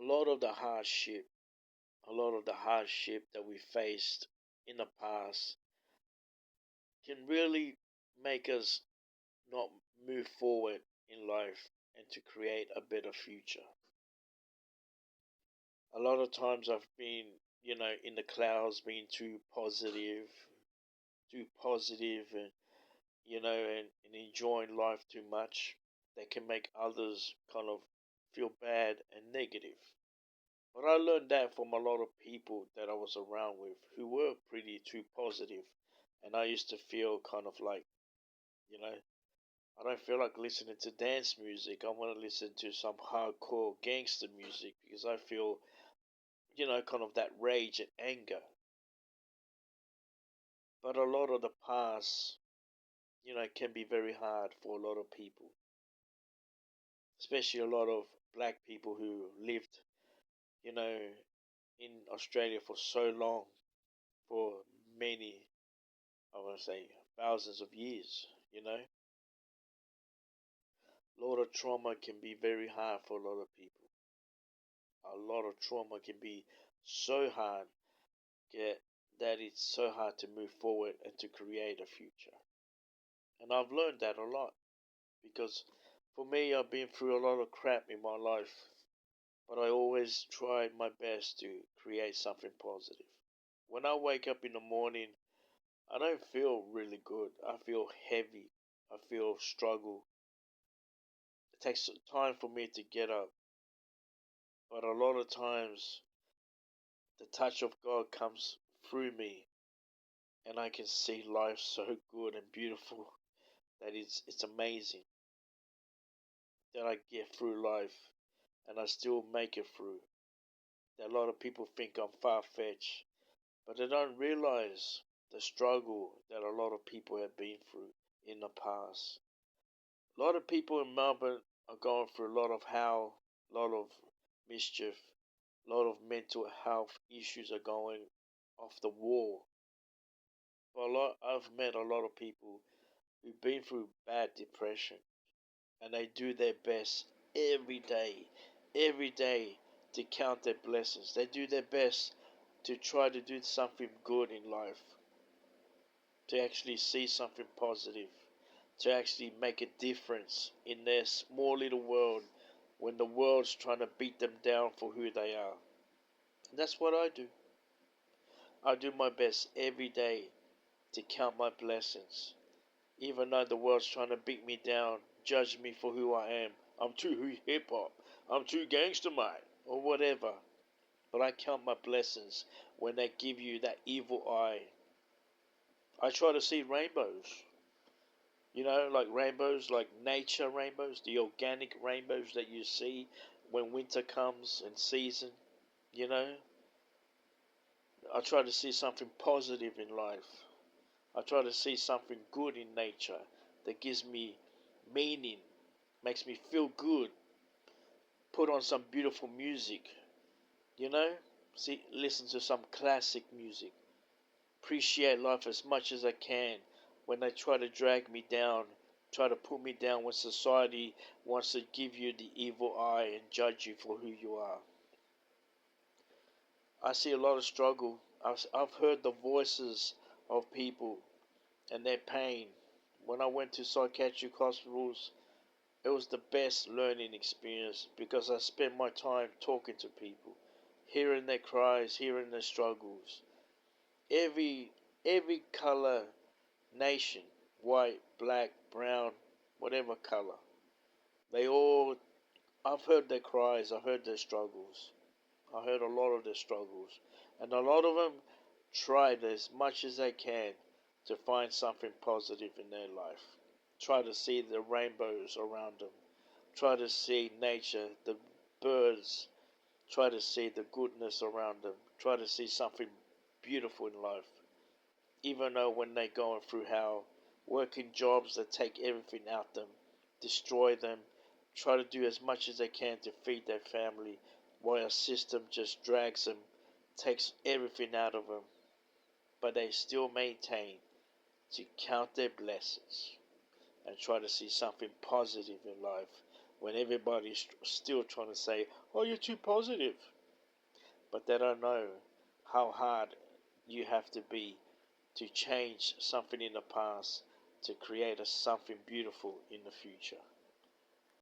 a lot of the hardship, that we faced in the past can really make us not move forward in life and to create a better future. A lot of times I've been, in the clouds, being too positive, and and enjoying life too much. That can make others kind of feel bad and negative. But I learned that from a lot of people that I was around with who were pretty too positive, and I used to feel kind of like, you know, I don't feel like listening to dance music. I want to listen to some hardcore gangster music because I feel, kind of that rage and anger. But a lot of the past, can be very hard for a lot of people, especially a lot of black people who lived, you know, in Australia for so long, for many, I want to say, thousands of years. A lot of trauma can be very hard for a lot of people. A lot of trauma can be so hard get, that it's so hard to move forward and to create a future. And I've learned that a lot because for me, I've been through a lot of crap in my life, but I always try my best to create something positive. When I wake up in the morning, I don't feel really good. I feel heavy. I feel struggle. It takes time for me to get up, but a lot of times the touch of God comes through me, and I can see life so good and beautiful that it's amazing that I get through life and I still make it through. That a lot of people think I'm far fetched, but they don't realize the struggle that a lot of people have been through in the past. A lot of people in Melbourne are going through a lot of hell, a lot of mischief, a lot of mental health issues are going off the wall. But I've met a lot of people who've been through bad depression, and they do their best every day to count their blessings. They do their best to try to do something good in life, to actually see something positive, to actually make a difference in their small little world when the world's trying to beat them down for who they are. And that's what I do. I do my best every day to count my blessings. Even though the world's trying to beat me down, judge me for who I am. I'm too hip hop. I'm too gangster, mate, or whatever. But I count my blessings when they give you that evil eye. I try to see rainbows. Like rainbows, like nature rainbows, the organic rainbows that you see when winter comes and season. You know, I try to see something positive in life. I try to see something good in nature that gives me meaning, makes me feel good. Put on some beautiful music, you know? See, listen to some classic music. Appreciate life as much as I can when they try to drag me down, try to put me down when society wants to give you the evil eye and judge you for who you are. I see a lot of struggle. I've heard the voices of people and their pain. When I went to psychiatric hospitals, it was the best learning experience because I spent my time talking to people, hearing their cries, hearing their struggles. Every every color nation, white, black, brown, whatever color, they all I've heard their cries, I heard their struggles. I heard a lot of their struggles. And a lot of them tried as much as they can to find something positive in their life. Try to see the rainbows around them. Try to see nature, the birds. Try to see the goodness around them. Try to see something beautiful in life. Even though when they're going through hell, working jobs that take everything out of them, destroy them, try to do as much as they can to feed their family, while a system just drags them, takes everything out of them, but they still maintain to count their blessings and try to see something positive in life when everybody's still trying to say, "Oh, you're too positive," but they don't know how hard you have to be to change something in the past to create something beautiful in the future.